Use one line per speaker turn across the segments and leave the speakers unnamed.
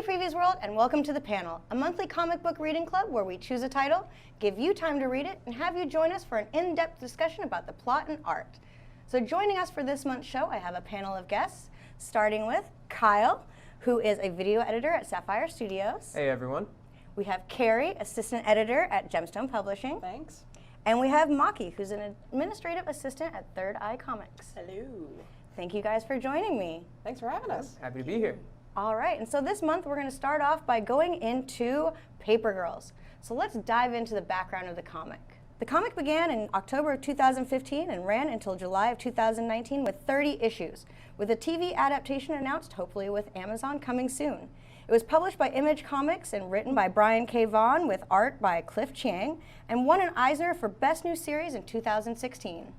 Previews World, and welcome to The Panel, a monthly comic book reading club where we choose a title, give you time to read it, and have you join us for an in-depth discussion about the plot and art. So joining us for this month's show, I have a panel of guests, starting with Kyle, who is a video editor at Sapphire Studios.
Hey everyone.
We have Carrie, assistant editor at Gemstone Publishing.
Thanks.
And we have Maki, who's an administrative assistant at Third Eye Comics.
Hello.
Thank you guys for joining me.
Thanks for having us.
Happy to be here.
All right, and so this month we're going to start off by going into Paper Girls. So let's dive into the background of the comic. The comic began in October of 2015 and ran until July of 2019 with 30 issues, with a TV adaptation announced hopefully with Amazon coming soon. It was published by Image Comics and written by Brian K. Vaughan with art by Cliff Chiang, and won an Eisner for Best New Series in 2016.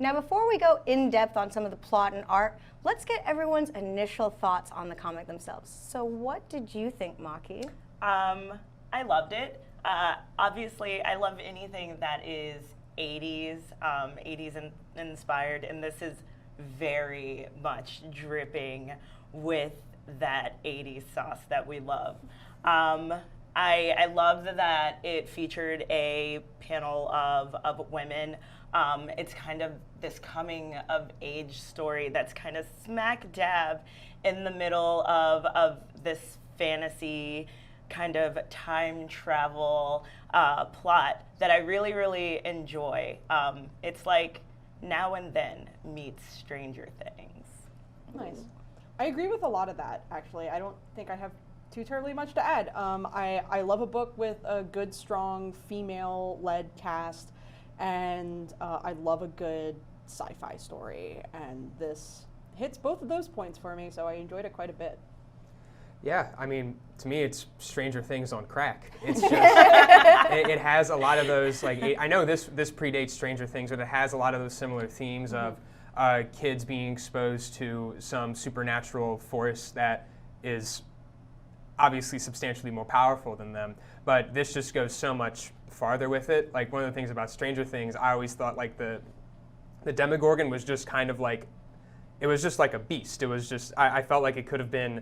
Now, before we go in depth on some of the plot and art, let's get everyone's initial thoughts on the comic themselves. So what did you think, Maki?
I loved it. Obviously, I love anything that is 80s, 80s inspired, and this is very much dripping with that 80s sauce that we love. I love that it featured a panel of women. It's kind of this coming of age story that's kind of smack dab in the middle of this fantasy kind of time travel plot that I really, really enjoy. It's like Now and Then meets Stranger Things.
Nice. I agree with a lot of that, actually. I don't think I have too terribly much to add. I love a book with a good, strong, female-led cast, and I love a good sci-fi story, and this hits both of those points for me, so I enjoyed it quite a bit.
Yeah, I mean, to me, it's Stranger Things on crack. It's just, it has a lot of those, like, I know this predates Stranger Things, but it has a lot of those similar themes of kids being exposed to some supernatural force that is obviously substantially more powerful than them, but this just goes so much farther with it. Like, one of the things about Stranger Things, I always thought, like, the Demogorgon was just kind of like, it was just like a beast. It was just, I felt like it could have been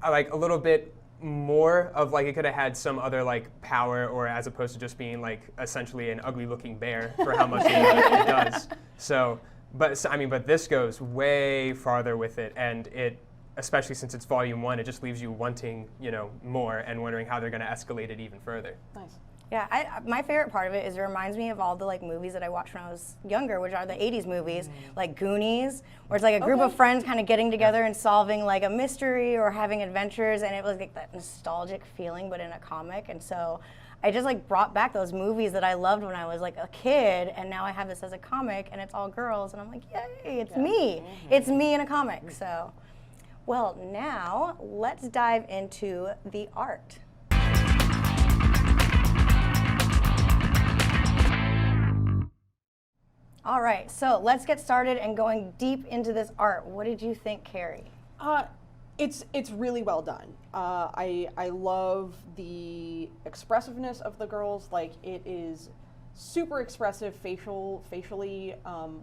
like a little bit more of, like, it could have had some other like power, or as opposed to just being like essentially an ugly looking bear for how much it does. So, I mean, but this goes way farther with it, and it, especially since it's volume 1, it just leaves you wanting, you know, more and wondering how they're going to escalate it even further.
Nice.
Yeah, my favorite part of it is it reminds me of all the like movies that I watched when I was younger, which are the 80s movies, like Goonies, where it's like a group of friends kind of getting together and solving like a mystery or having adventures, and it was like that nostalgic feeling, but in a comic. And so I just like brought back those movies that I loved when I was like a kid, and now I have this as a comic, and it's all girls, and I'm like, yay, it's me. It's me in a comic. So, well, now let's dive into the art. All right, so let's get started and going deep into this art. What did you think, Carrie?
It's really well done. I love the expressiveness of the girls. Like, it is super expressive facially,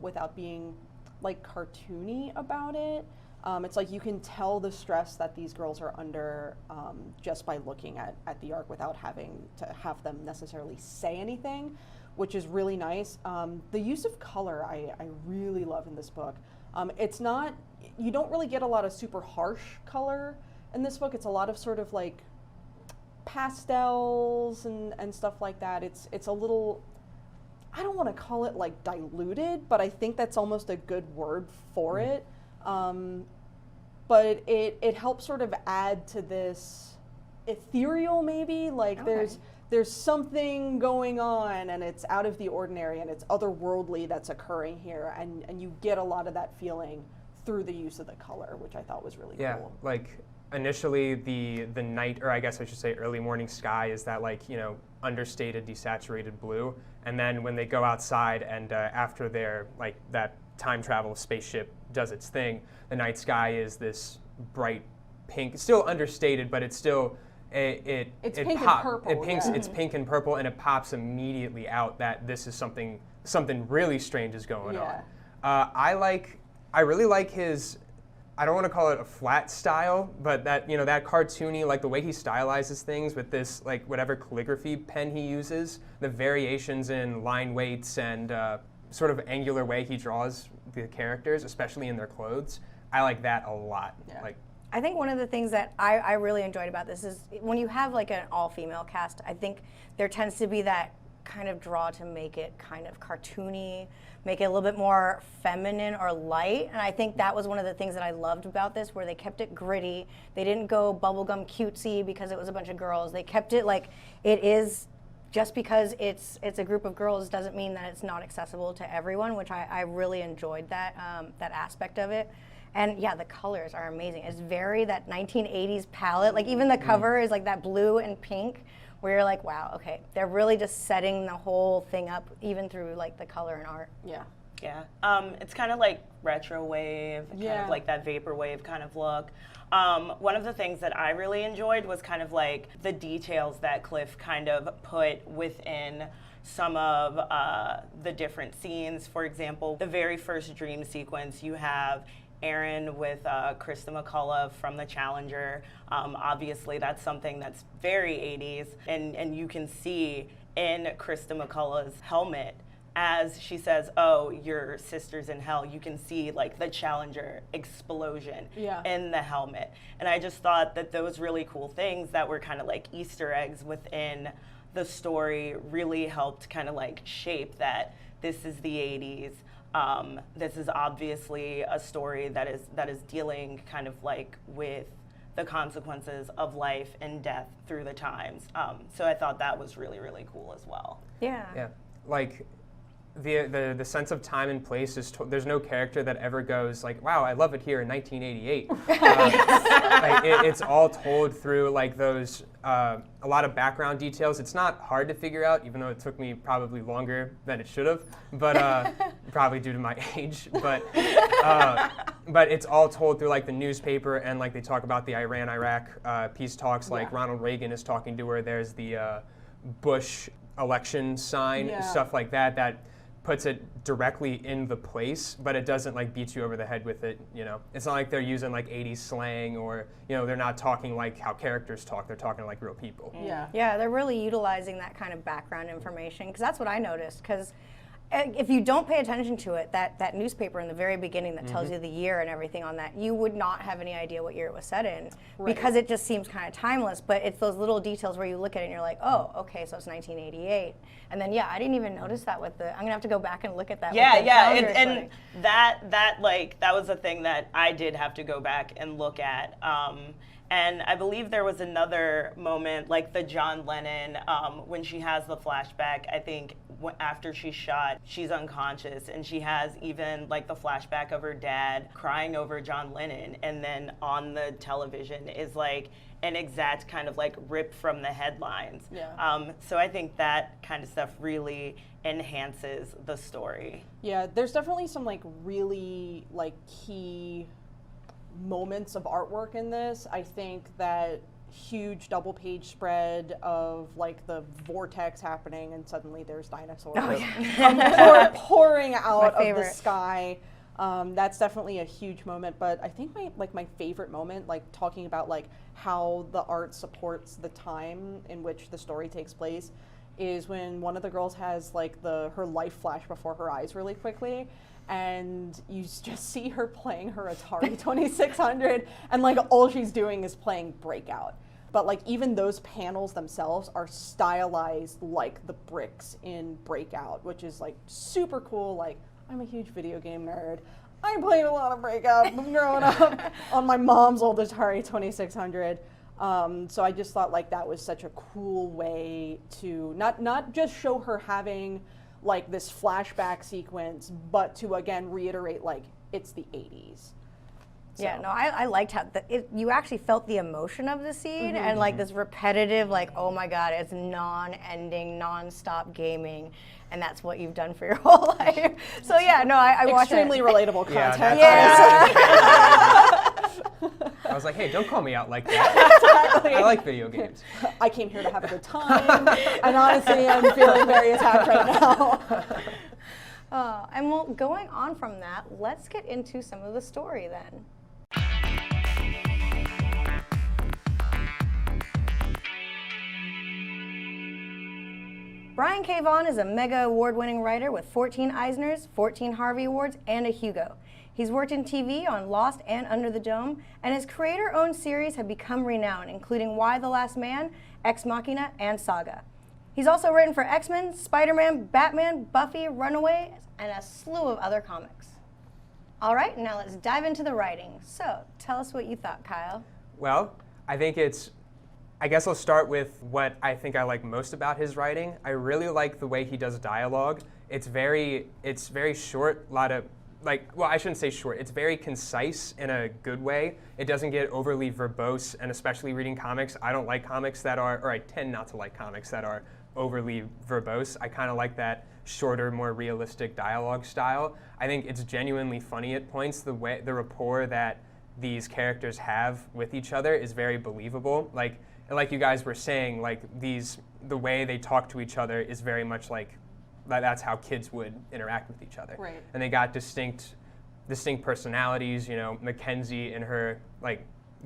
without being like cartoony about it. It's like you can tell the stress that these girls are under just by looking at the art without having to have them necessarily say anything, which is really nice. The use of color I really love in this book. It's not, you don't really get a lot of super harsh color in this book. It's a lot of sort of like pastels and stuff like that. It's a little, I don't want to call it like diluted, but I think that's almost a good word for it. But it helps sort of add to this ethereal, maybe, like there's something going on, and it's out of the ordinary, and it's otherworldly that's occurring here, and you get a lot of that feeling through the use of the color, which I thought was really cool.
Like initially the night, or I guess I should say early morning sky, is that, like, you know, understated, desaturated blue, and then when they go outside and after their, like, that time travel spaceship does its thing, the night sky is this bright pink. It's still understated, but it's still
it's pink and purple.
It's pink and purple, and it pops immediately out that this is something really strange is going on. I really like his I don't want to call it a flat style, but that, that cartoony, like the way he stylizes things with this, like whatever calligraphy pen he uses, the variations in line weights and sort of angular way he draws the characters, especially in their clothes. I like that a lot.
Yeah.
Like,
I think one of the things that I really enjoyed about this is when you have like an all-female cast, I think there tends to be that kind of draw to make it kind of cartoony, make it a little bit more feminine or light. And I think that was one of the things that I loved about this, where they kept it gritty. They didn't go bubblegum cutesy because it was a bunch of girls. They kept it like it is. Just because it's a group of girls doesn't mean that it's not accessible to everyone, which I really enjoyed that aspect of it. And yeah, the colors are amazing. It's very that 1980s palette. Like even the cover is like that blue and pink, where you're like, wow, okay, they're really just setting the whole thing up, even through like the color and art.
Yeah.
Yeah, it's kind of like retro wave, kind of like that vaporwave kind of look. One of the things that I really enjoyed was kind of like the details that Cliff kind of put within some of the different scenes. For example, the very first dream sequence, you have Aaron with Krista McCullough from The Challenger. Obviously, that's something that's very 80s, and you can see in Krista McCullough's helmet, as she says, "Oh, your sister's in hell," you can see like the Challenger explosion in the helmet. And I just thought that those really cool things that were kind of like Easter eggs within the story really helped kind of like shape that this is the 80s. This is obviously a story that is dealing kind of like with the consequences of life and death through the times. So I thought that was really, really cool as well.
Yeah.
yeah, like the sense of time and place is there's no character that ever goes like, wow, I love it here in 1988. It's all told through like those a lot of background details. It's not hard to figure out, even though it took me probably longer than it should have, but probably due to my age. But it's all told through like the newspaper, and like they talk about the Iran-Iraq peace talks. Like Ronald Reagan is talking to her. There's the Bush election sign, stuff like that. That puts it directly in the place, but it doesn't like beat you over the head with it, It's not like they're using like 80s slang, or, they're not talking like how characters talk, they're talking like real people.
Yeah, they're really utilizing that kind of background information, because that's what I noticed, because if you don't pay attention to it, that newspaper in the very beginning that tells you the year and everything on that, you would not have any idea what year it was set in, because it just seems kind of timeless. But it's those little details where you look at it and you're like, oh, okay, so it's 1988. And then I didn't even notice that with I'm gonna have to go back and look at that.
And that was a thing that I did have to go back and look at. And I believe there was another moment, like the John Lennon, when she has the flashback, I think after she's shot, she's unconscious, and she has even like the flashback of her dad crying over John Lennon, and then on the television is like an exact kind of like rip from the headlines. So I think that kind of stuff really enhances the story.
Yeah, there's definitely some like really like key moments of artwork in this. I think that huge double page spread of like the vortex happening, and suddenly there's dinosaurs pouring out of the sky. That's definitely a huge moment. But I think my favorite moment, like talking about like how the art supports the time in which the story takes place, is when one of the girls has like her life flash before her eyes really quickly, and you just see her playing her Atari 2600, and like all she's doing is playing Breakout. But like even those panels themselves are stylized like the bricks in Breakout, which is like super cool. Like, I'm a huge video game nerd. I played a lot of Breakout growing up on my mom's old Atari 2600. So I just thought like that was such a cool way to not just show her having like this flashback sequence, but to again reiterate like it's the 80s. So.
Yeah, no, I liked how you actually felt the emotion of the scene, and like this repetitive, like, oh my God, it's non-ending, non-stop gaming, and that's what you've done for your whole life. So yeah, no, I watched it.
Extremely relatable content.
I was like, hey, don't call me out like that. Exactly. I like video games.
I came here to have a good time, and honestly, I'm feeling very attacked right now.
And well, going on from that, let's get into some of the story then. Brian K. Vaughan is a mega award-winning writer with 14 Eisners, 14 Harvey Awards, and a Hugo. He's worked in TV on Lost and Under the Dome, and his creator-owned series have become renowned, including Why the Last Man, Ex Machina, and Saga. He's also written for X-Men, Spider-Man, Batman, Buffy, Runaways, and a slew of other comics. All right, now let's dive into the writing. So, tell us what you thought, Kyle.
Well, I guess I'll start with what I think I like most about his writing. I really like the way he does dialogue. It's very short, I shouldn't say short. It's very concise in a good way. It doesn't get overly verbose, and especially reading comics, I don't like comics that are, or I tend not to like comics that are overly verbose. I kind of like that shorter, more realistic dialogue style. I think it's genuinely funny at points. The rapport that these characters have with each other is very believable. Like you guys were saying, the way they talk to each other is very much like that's how kids would interact with each other.
Right.
And they got distinct personalities. Mackenzie in her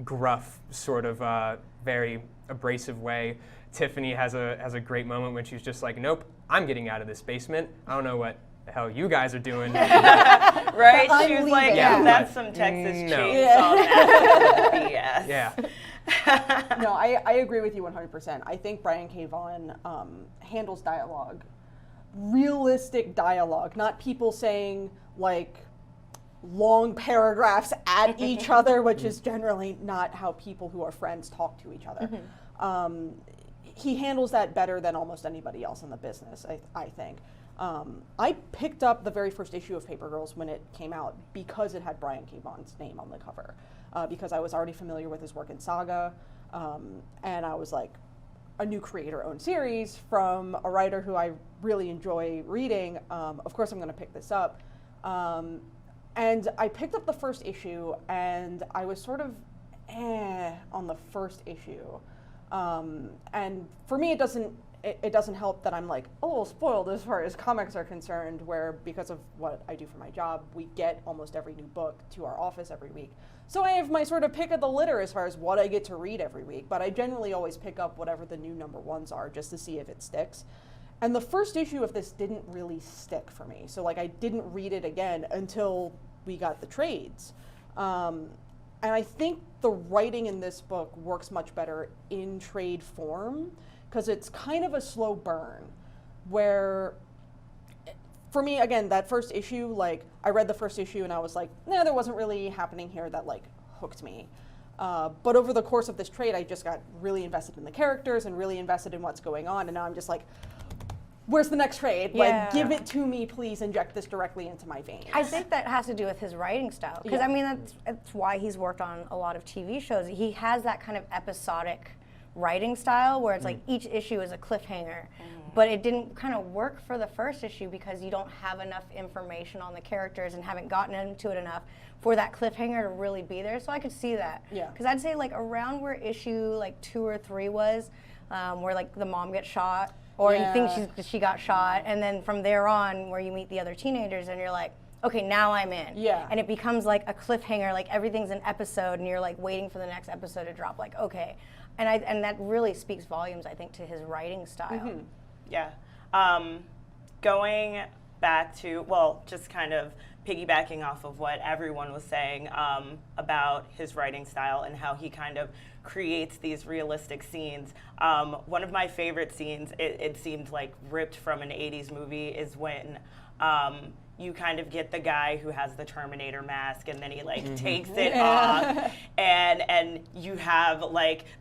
gruff, sort of very abrasive way. Tiffany has a great moment when she's just like, nope, I'm getting out of this basement. I don't know what the hell you guys are doing.
Right?
I'm
She was
leaving.
like,
Yeah.
that's some Texas
No.
chainsaw massacre BS.
Yeah.
No, I agree with you 100%. I think Brian K. Vaughan handles dialogue, realistic dialogue, not people saying long paragraphs at each other, which is generally not how people who are friends talk to each other. He handles that better than almost anybody else in the business, I think. I picked up the very first issue of Paper Girls when it came out because it had Brian K. Vaughan's name on the cover, because I was already familiar with his work in Saga, and I was like, a new creator-owned series from a writer who I really enjoy reading. Of course I'm going to pick this up. And I picked up the first issue, and I was sort of on the first issue. And for me, it doesn't help that I'm like a little spoiled as far as comics are concerned, where because of what I do for my job, we get almost every new book to our office every week. So I have my sort of pick of the litter as far as what I get to read every week, but I generally always pick up whatever the new #1s are just to see if it sticks. And the first issue of this didn't really stick for me. So I didn't read it again until we got the trades. And I think the writing in this book works much better in trade form, because it's kind of a slow burn, where, for me, again, that first issue, I read the first issue and I was like, nah, there wasn't really happening here that hooked me. But over the course of this trade, I just got really invested in the characters and really invested in what's going on, and now I'm just like, where's the next trade?
Yeah.
Give it to me, please. Inject this directly into my veins.
I think that has to do with his writing style, because
Yeah.
that's why he's worked on a lot of TV shows. He has that kind of episodic writing style where it's each issue is a cliffhanger, but it didn't kind of work for the first issue because you don't have enough information on the characters and haven't gotten into it enough for that cliffhanger to really be there. So I could see that.
Yeah.
Because I'd say around where issue 2 or 3 was, where the mom gets shot, or you think she got shot, and then from there on where you meet the other teenagers and you're like, okay, now I'm in.
Yeah.
And it becomes a cliffhanger, everything's an episode and you're waiting for the next episode to drop, okay. And that really speaks volumes, I think, to his writing style.
Yeah. Going back to, just kind of piggybacking off of what everyone was saying about his writing style and how he kind of creates these realistic scenes. One of my favorite scenes, it seemed ripped from an 80s movie, is when you kind of get the guy who has the Terminator mask and then he takes it off, and you have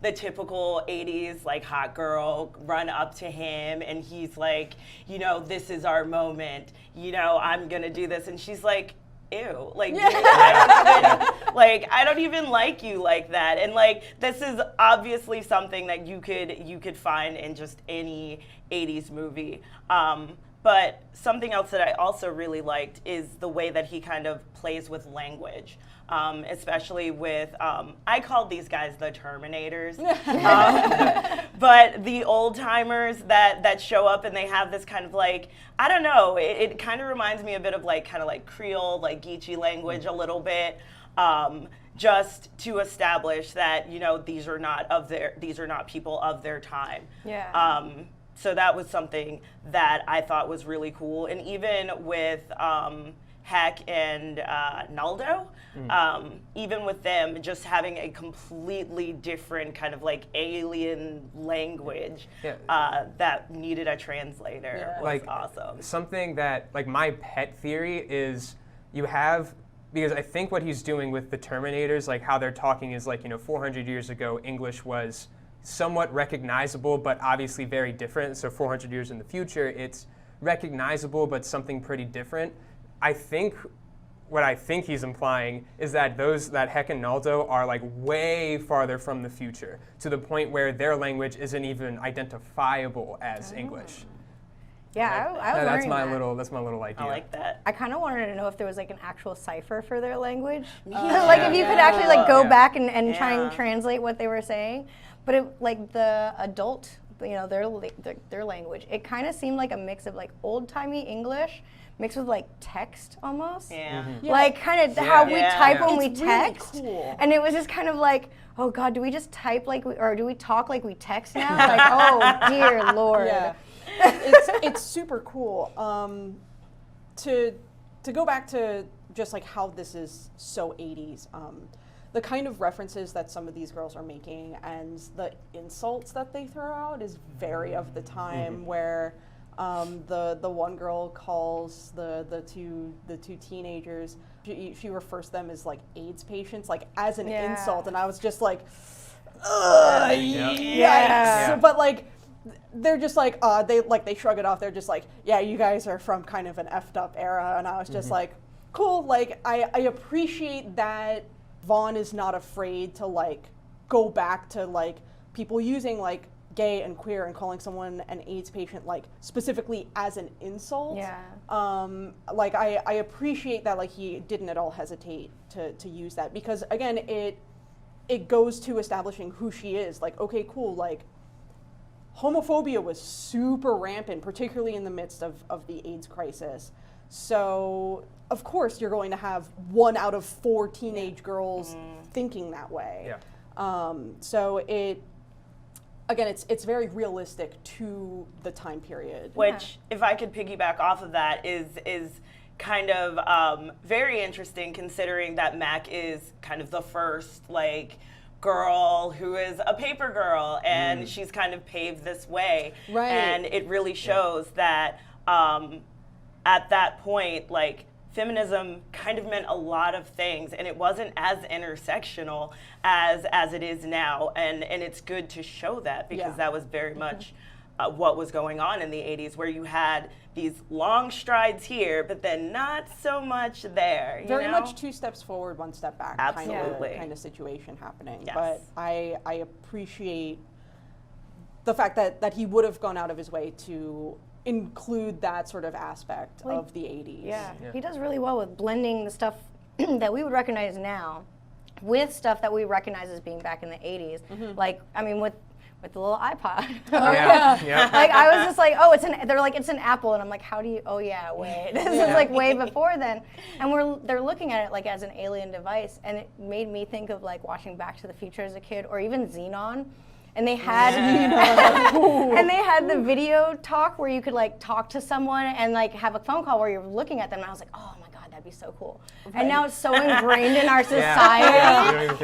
the typical 80s hot girl run up to him and he's like, this is our moment, I'm gonna do this, and she's like, ew, dude, I don't even like you like that. And this is obviously something that you could find in just any 80s movie. But something else that I also really liked is the way that he kind of plays with language, especially with, I called these guys the Terminators, but the old timers that show up and they have this kind of I don't know, it kind of reminds me a bit of Creole, Geechee language a little bit, just to establish that, these are not people of their time.
Yeah.
So that was something that I thought was really cool. And even with Heck and Naldo, even with them just having a completely different kind of like alien language that needed a translator was
like
awesome.
Something that, like, my pet theory is you have, because I think what he's doing with the Terminators, like how they're talking is like, 400 years ago, English was somewhat recognizable, but obviously very different. So 400 years in the future, it's recognizable, but something pretty different. What I think he's implying is that that Heck and Naldo are like way farther from the future, to the point where their language isn't even identifiable as English.
Yeah, I was
that's
learning
my
that.
that's my little idea.
I like that.
I kind of wanted to know if there was like an actual cipher for their language. Like if you could actually like go back and try and translate what they were saying. But it, like the adult, their language, it kind of seemed like a mix of like old-timey English mixed with like text almost.
Yeah.
Like kind of how we type when we
It's really
text.
cool.
And it was just kind of like, oh God, do we just type like or do we talk like we text now? Like, oh dear Lord.
Yeah. It's super cool. To go back to just like how this is so 80s, the kind of references that some of these girls are making and the insults that they throw out is very of the time, where the one girl calls the two teenagers, she refers to them as like AIDS patients, like as an insult, and I was just like, ugh, yikes. But like they're just like they shrug it off. They're just like, yeah, you guys are from kind of an effed up era, and I was just like, cool. Like I appreciate that Vaughn is not afraid to like go back to like people using like gay and queer and calling someone an AIDS patient like specifically as an insult.
Yeah.
Like I appreciate that like he didn't at all hesitate to use that, because again it goes to establishing who she is. Like, okay, cool, like homophobia was super rampant, particularly in the midst of the AIDS crisis. So of course you're going to have 1 out of 4 teenage girls thinking that way.
Yeah.
So it's very realistic to the time period.
Which, if I could piggyback off of that, is kind of very interesting, considering that Mac is kind of the first like girl who is a paper girl, and she's kind of paved this way.
Right.
And it really shows that at that point, like, feminism kind of meant a lot of things, and it wasn't as intersectional as it is now, and it's good to show that, because that was very much what was going on in the 80s, where you had these long strides here, but then not so much there.
Very much 2 steps forward, 1 step back.
Absolutely.
Kind of situation happening.
Yes.
But I appreciate the fact that he would have gone out of his way to include that sort of aspect of the 80s.
Yeah, he does really well with blending the stuff that we would recognize now with stuff that we recognize as being back in the 80s. Like, I mean, with the little iPod. Like, I was just like, oh, they're like, it's an Apple. And I'm like, how do you, oh yeah, wait. This is like way before then. And they're looking at it like as an alien device. And it made me think of like watching Back to the Future as a kid, or even Xenon. And they had and they had the video talk where you could like talk to someone and like have a phone call where you're looking at them, and I was like, oh my God, that'd be so cool. And now it's so ingrained in our society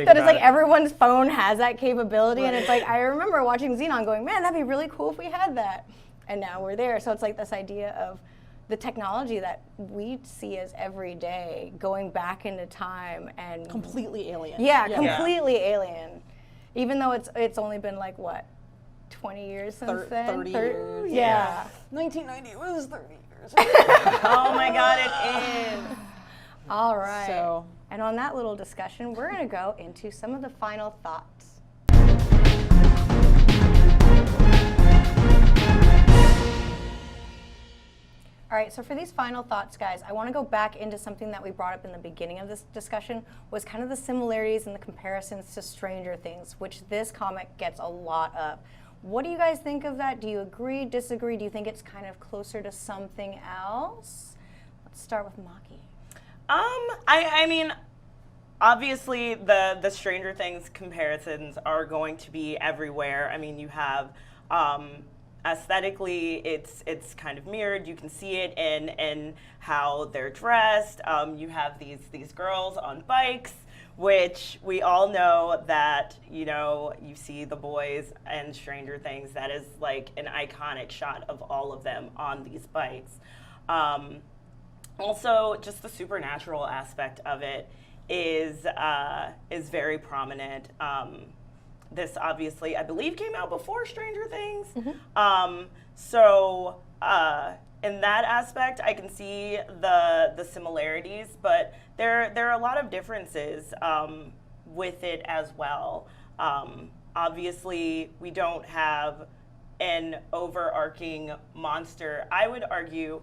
that it's like everyone's phone has that capability, and it's like I remember watching Xenon going, man, that'd be really cool if we had that. And now we're there. So it's like this idea of the technology that we see as everyday going back into time and
Completely alien.
Completely alien. Even though it's only been like, what, 20 years since then?
30 years.
Yeah.
1990 was 30 years.
Oh my God, it is.
All right.
So.
And on that little discussion, we're going to go into some of the final thoughts. All right, so for these final thoughts, guys, I want to go back into something that we brought up in the beginning of this discussion, was kind of the similarities and the comparisons to Stranger Things, which this comic gets a lot of. What do you guys think of that? Do you agree, disagree? Do you think it's kind of closer to something else? Let's start with Maki.
I mean, obviously the Stranger Things comparisons are going to be everywhere. I mean, you have aesthetically, it's kind of mirrored. You can see it in how they're dressed. You have these girls on bikes, which we all know that, you see the boys and Stranger Things. That is like an iconic shot of all of them on these bikes. Also, just the supernatural aspect of it is very prominent. This obviously, I believe, came out before Stranger Things. So in that aspect, I can see the similarities, but there are a lot of differences with it as well. Obviously, we don't have an overarching monster. I would argue,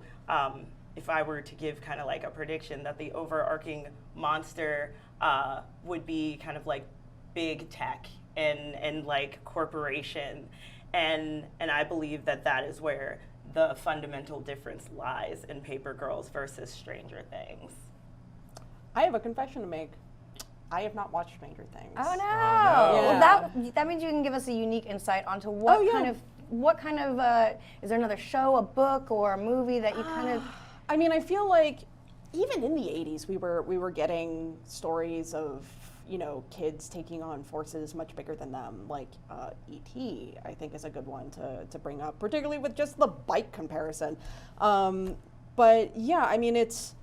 if I were to give kind of like a prediction, that the overarching monster would be kind of like big tech and like corporation, and I believe that is where the fundamental difference lies in Paper Girls versus Stranger Things.
I have a confession to make. I have not watched Stranger Things.
Oh no!
Yeah.
Well, that means you can give us a unique insight onto what kind of is there another show, a book, or a movie that you kind of?
I mean, I feel like even in the 80s, we were getting stories of kids taking on forces much bigger than them, like E.T. I think is a good one to bring up, particularly with just the bike comparison. But yeah, I mean, it's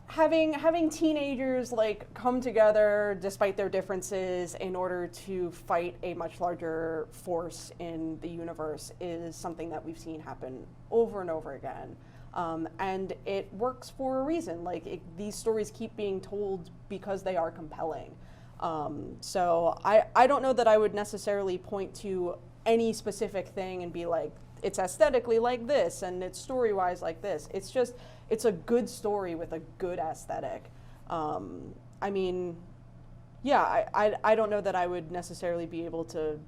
having teenagers like come together despite their differences in order to fight a much larger force in the universe is something that we've seen happen over and over again. And it works for a reason. Like these stories keep being told because they are compelling. So I don't know that I would necessarily point to any specific thing and be like, it's aesthetically like this and it's story-wise like this. It's just, it's a good story with a good aesthetic. I mean, yeah, I don't know that I would necessarily be able to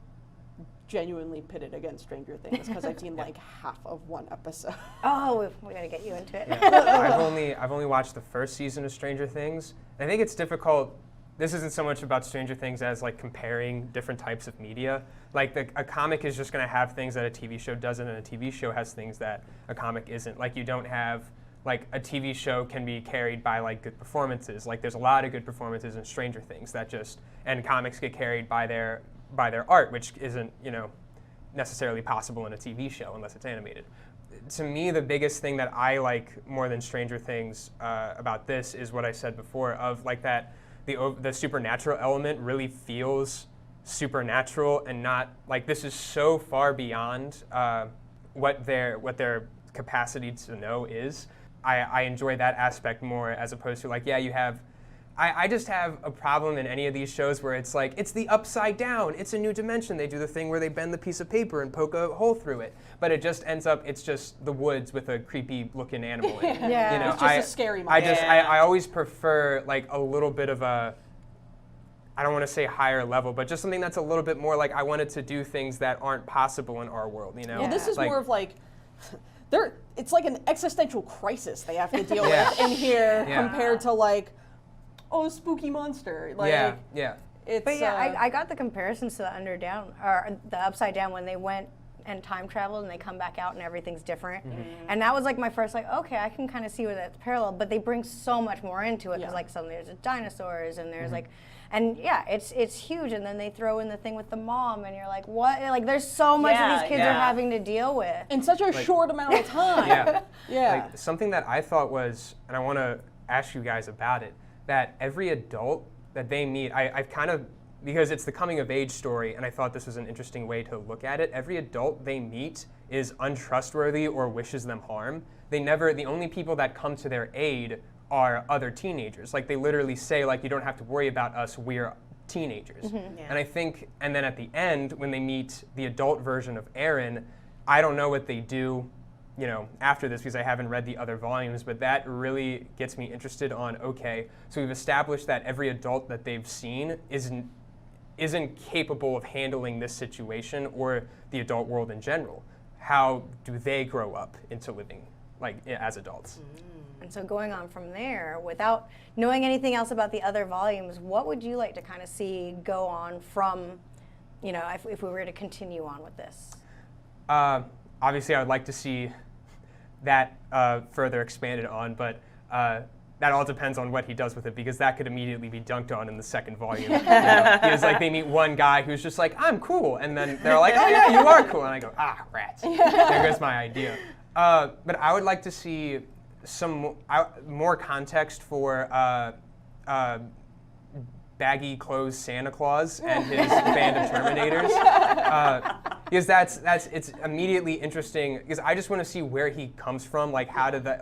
genuinely pit it against Stranger Things because I've seen like half of one episode.
Oh, we gotta get you into it.
Yeah. I've only watched the first season of Stranger Things. I think it's difficult. This isn't so much about Stranger Things as like comparing different types of media. Like a comic is just going to have things that a TV show doesn't, and a TV show has things that a comic isn't. Like you don't have, like a TV show can be carried by like good performances. Like there's a lot of good performances in Stranger Things that just, and comics get carried by their art, which isn't, necessarily possible in a TV show unless it's animated. To me, the biggest thing that I like more than Stranger Things about this is what I said before of like that the supernatural element really feels supernatural and not like this is so far beyond what their capacity to know is. I enjoy that aspect more as opposed to like, yeah, you have. I just have a problem in any of these shows where it's like, it's the upside down, it's a new dimension. They do the thing where they bend the piece of paper and poke a hole through it. But it just ends up, it's just the woods with a creepy looking animal in it.
Yeah.
It's just a scary monster.
I always prefer like a little bit of a, I don't want to say higher level, but just something that's a little bit more like I wanted to do things that aren't possible in our world,
Well, this is more of like, it's like an existential crisis they have to deal with in here compared to like, oh, a spooky monster. Like, it's,
but yeah, I got the comparisons to the upside down when they went and time traveled and they come back out and everything's different. And that was like my first like, okay, I can kind of see where that's parallel, but they bring so much more into it because like suddenly there's dinosaurs and there's like, and yeah, it's huge. And then they throw in the thing with the mom and you're like, what? Like there's so much that these kids are having to deal with.
In such a short amount of time.
Like something that I thought was, and I want to ask you guys about it, that every adult that they meet, I've kind of, because it's the coming of age story, and I thought this was an interesting way to look at it, every adult they meet is untrustworthy or wishes them harm. The only people that come to their aid are other teenagers. Like they literally say, like, you don't have to worry about us, we're teenagers. And I think, and then at the end, when they meet the adult version of Aaron, I don't know what they do after this because I haven't read the other volumes, but that really gets me interested on, okay, so we've established that every adult that they've seen isn't capable of handling this situation or the adult world in general. How do they grow up into living like as adults?
And so going on from there, without knowing anything else about the other volumes, what would you like to kind of see go on from, if we were to continue on with this?
obviously, I would like to see that further expanded on, but that all depends on what he does with it, because that could immediately be dunked on in the second volume. Because like they meet one guy who's just like, I'm cool, and then they're like, oh yeah, you are cool, and I go, ah, rats. There goes my idea. But I would like to see some more context for baggy clothes Santa Claus and his band of Terminators. Because it's immediately interesting, because I just want to see where he comes from. Like how did the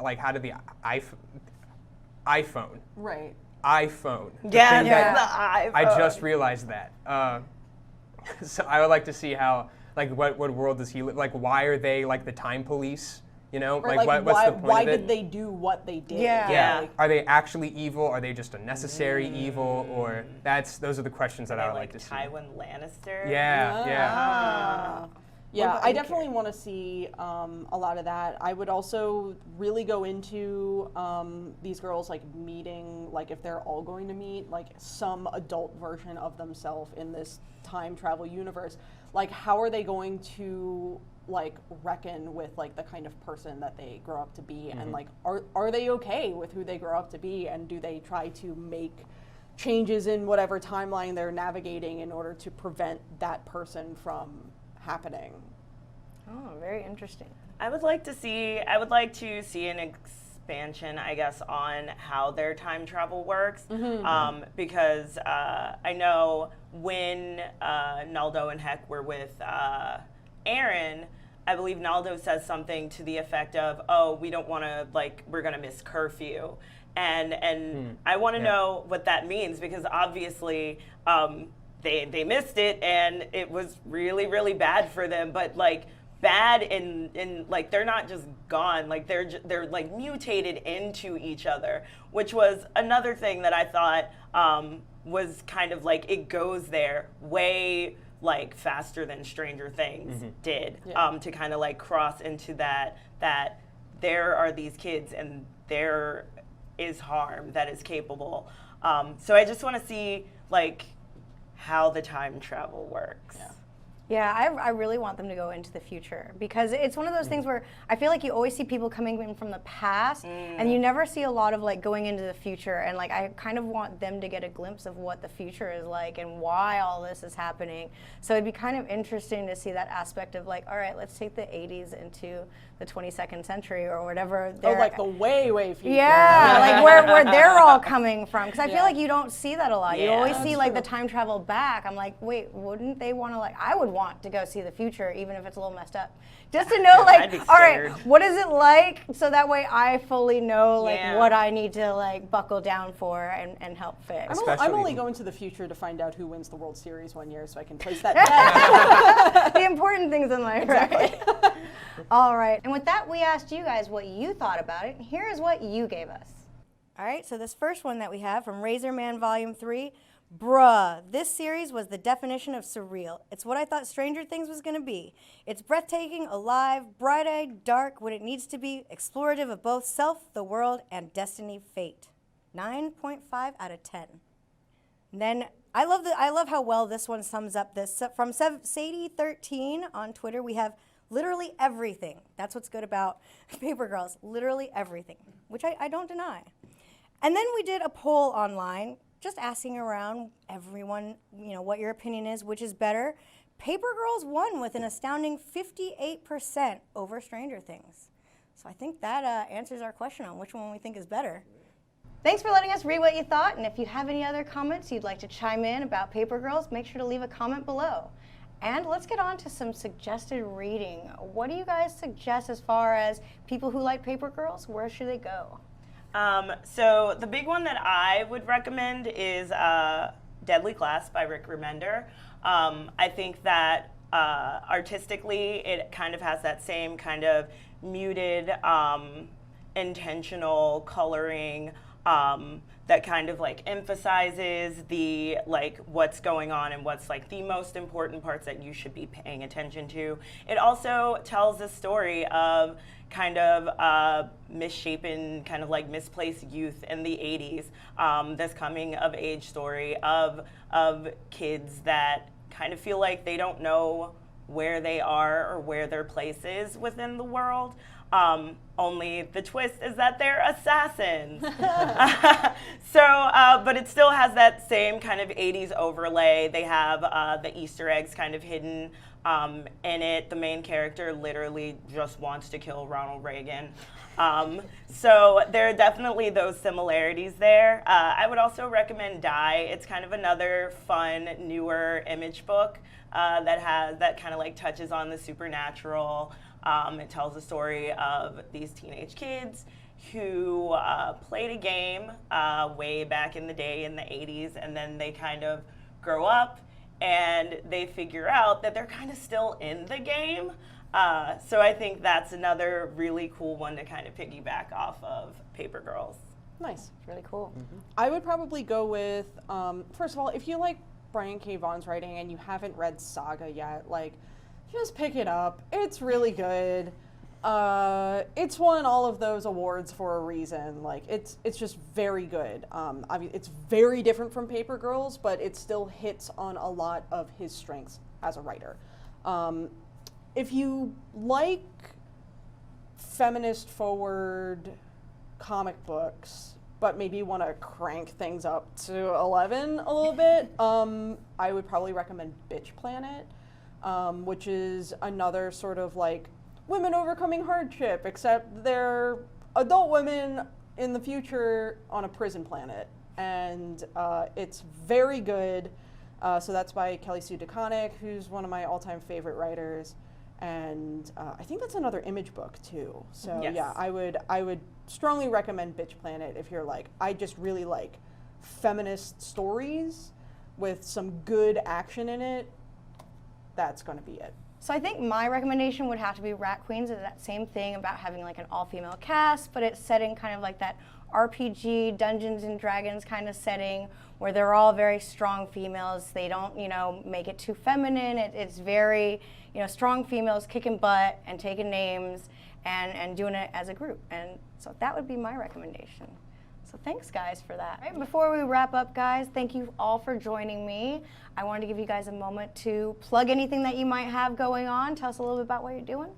iPhone.
Right.
iPhone.
Yeah,
The
iPhone.
I just realized that. So I would like to see how, like, what world does he live? Like, why are they like the time police? You know,
Or
what's the point
why
of it?
did they do what they did?
Yeah.
Yeah.
Like,
Are they actually evil? Are they just a necessary evil? Or those are the questions that I would like to see.
Tywin Lannister.
Yeah. Yeah.
Ah.
Yeah,
about
I
you,
definitely want to see a lot of that. I would also really go into these girls like meeting, like if they're all going to meet, like some adult version of themselves in this time travel universe. Like, how are they going to like reckon with like the kind of person that they grow up to be, and like are they okay with who they grow up to be, and do they try to make changes in whatever timeline they're navigating in order to prevent that person from happening?
Oh, very interesting.
I would like to see an expansion, I guess, on how their time travel works, because I know when Naldo and Heck were with Aaron, I believe Naldo says something to the effect of, "Oh, we don't want to, like, we're gonna miss curfew," and I want to know what that means, because obviously they missed it and it was really, really bad for them, but like bad in like they're not just gone, like they're like mutated into each other, which was another thing that I thought was kind of like it goes there way like faster than Stranger Things did, to kind of like cross into that there are these kids and there is harm that is capable. So I just want to see like how the time travel works.
Yeah, I really want them to go into the future, because it's one of those things where I feel like you always see people coming in from the past and you never see a lot of like going into the future, and like I kind of want them to get a glimpse of what the future is like and why all this is happening. So it'd be kind of interesting to see that aspect of like, all right, let's take the 80s into the 22nd century or whatever.
Oh, like the way future.
Yeah, like where they're all coming from, because I feel like you don't see that a lot. You
Yeah,
always see
that's
like
true.
the time travel back. I'm like, wait, wouldn't they want to like? I would want to go see the future, even if it's a little messed up, just to know
I'd be
like, all right,
scared.
what is it like? So that way I fully know like
Yeah.
what I need to like buckle down for and help fix.
I'm
Especially-
only going to the future to find out who wins the World Series one year, so I can place that bet.
The important things in life, right? All right, and with that, we asked you guys what you thought about it. Here is what you gave us. All right, so this first one that we have from Razor Man Volume 3, bruh, this series was the definition of surreal. It's what I thought Stranger Things was going to be. It's breathtaking, alive, bright-eyed, dark when it needs to be, explorative of both self, the world, and destiny fate. 9.5 out of 10. And then I love how well this one sums up this. From Sadie13 on Twitter, we have literally everything. That's what's good about Paper Girls, literally everything, which I don't deny. And then we did a poll online, just asking around everyone, you know, what your opinion is, which is better. Paper Girls won with an astounding 58% over Stranger Things. So I think that answers our question on which one we think is better. Thanks for letting us read what you thought, and if you have any other comments you'd like to chime in about Paper Girls, make sure to leave a comment below. And let's get on to some suggested reading. What do you guys suggest as far as people who like Paper Girls? Where should they go?
So the big one that I would recommend is Deadly Class by Rick Remender. I think that artistically it kind of has that same kind of muted, intentional coloring that kind of like emphasizes the like what's going on and what's like the most important parts that you should be paying attention to. It also tells the story of kind of misshapen, kind of like misplaced youth in the 80s. This coming of age story of kids that kind of feel like they don't know where they are or where their place is within the world. Only the twist is that they're assassins. But it still has that same kind of 80s overlay. They have the Easter eggs kind of hidden in it. The main character literally just wants to kill Ronald Reagan. So there are definitely those similarities there. I would also recommend Die. It's kind of another fun, newer image book that kind of like touches on the supernatural. It tells the story of these teenage kids who played a game way back in the day in the 80s, and then they kind of grow up and they figure out that they're kind of still in the game. So I think that's another really cool one to kind of piggyback off of Paper Girls.
Nice.
It's really cool.
I would probably go with, first of all, if you like Brian K. Vaughan's writing and you haven't read Saga yet, like, just pick it up. It's really good. It's won all of those awards for a reason. Like, it's just very good. It's very different from Paper Girls, but it still hits on a lot of his strengths as a writer. If you like feminist-forward comic books, but maybe want to crank things up to 11 a little bit, I would probably recommend Bitch Planet, which is another sort of like women overcoming hardship, except they're adult women in the future on a prison planet. And it's very good. So that's by Kelly Sue DeConnick, who's one of my all-time favorite writers. And I think that's another Image book too. So
Yes.
yeah, I would strongly recommend Bitch Planet if you're like, I just really like feminist stories with some good action in it. That's going to be it.
So I think my recommendation would have to be Rat Queens. It's that same thing about having like an all-female cast, but it's setting kind of like that RPG, Dungeons and Dragons kind of setting where they're all very strong females. They don't, make it too feminine. It's very, strong females kicking butt and taking names and doing it as a group. And so that would be my recommendation. So thanks, guys, for that. Right, before we wrap up, guys, thank you all for joining me. I wanted to give you guys a moment to plug anything that you might have going on. Tell us a little bit about what you're doing.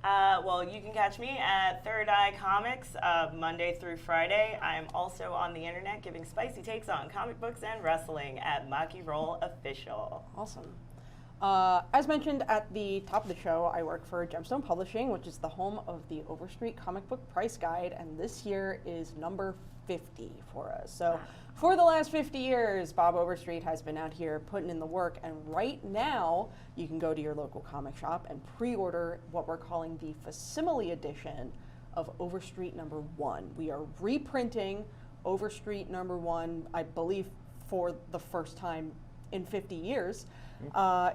Well, you can catch me at Third Eye Comics Monday through Friday. I'm also on the internet giving spicy takes on comic books and wrestling at Maki Roll Official.
Awesome. As mentioned at the top of the show, I work for Gemstone Publishing, which is the home of the Overstreet Comic Book Price Guide, and this year is number 50 for us. So for the last 50 years, Bob Overstreet has been out here putting in the work, and right now you can go to your local comic shop and pre-order what we're calling the facsimile edition of Overstreet number 1. We are reprinting Overstreet number 1, I believe, for the first time in 50 years.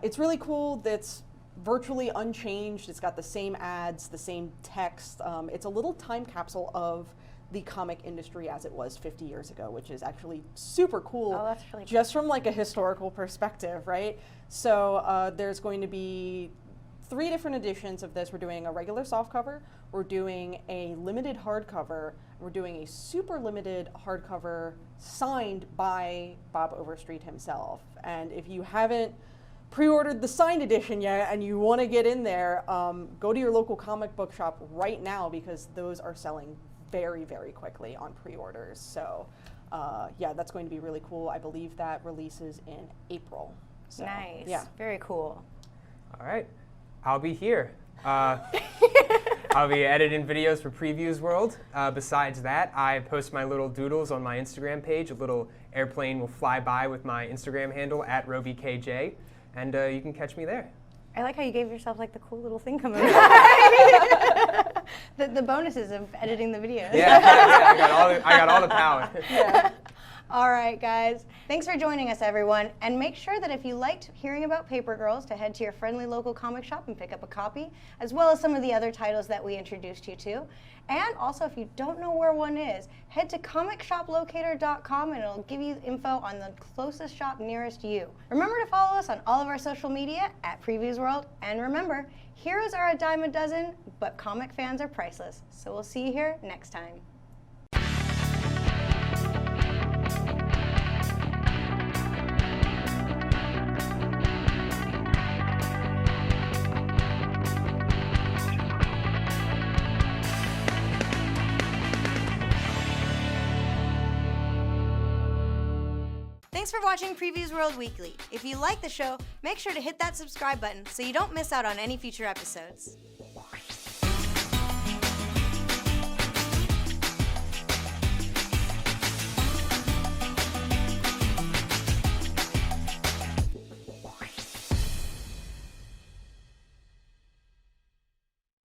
It's really cool. It's virtually unchanged. It's got the same ads, the same text. It's a little time capsule of the comic industry as it was 50 years ago, which is actually super cool.
Oh, that's really
just from like a historical perspective, right? So there's going to be 3 different editions of this. We're doing a regular softcover, we're doing a limited hardcover, we're doing a super limited hardcover signed by Bob Overstreet himself. And if you haven't pre-ordered the signed edition yet and you want to get in there, go to your local comic book shop right now, because those are selling very, very quickly on pre-orders. So yeah, that's going to be really cool. I believe that releases in April. So,
Nice.
Yeah.
Very cool.
All right, I'll be here. I'll be editing videos for Previews World. Besides that, I post my little doodles on my Instagram page. A little airplane will fly by with my Instagram handle at RobbeyKJ, and you can catch me there.
I like how you gave yourself like the cool little thing coming the bonuses of editing the videos.
Yeah, I got all the power.
Yeah.
All right, guys. Thanks for joining us, everyone. And make sure that if you liked hearing about Paper Girls, to head to your friendly local comic shop and pick up a copy, as well as some of the other titles that we introduced you to. And also, if you don't know where one is, head to comicshoplocator.com and it'll give you info on the closest shop nearest you. Remember to follow us on all of our social media at Previews World. And remember, heroes are a dime a dozen, but comic fans are priceless. So we'll see you here next time. Thanks for watching Previews World Weekly. If you like the show, make sure to hit that subscribe button so you don't miss out on any future episodes.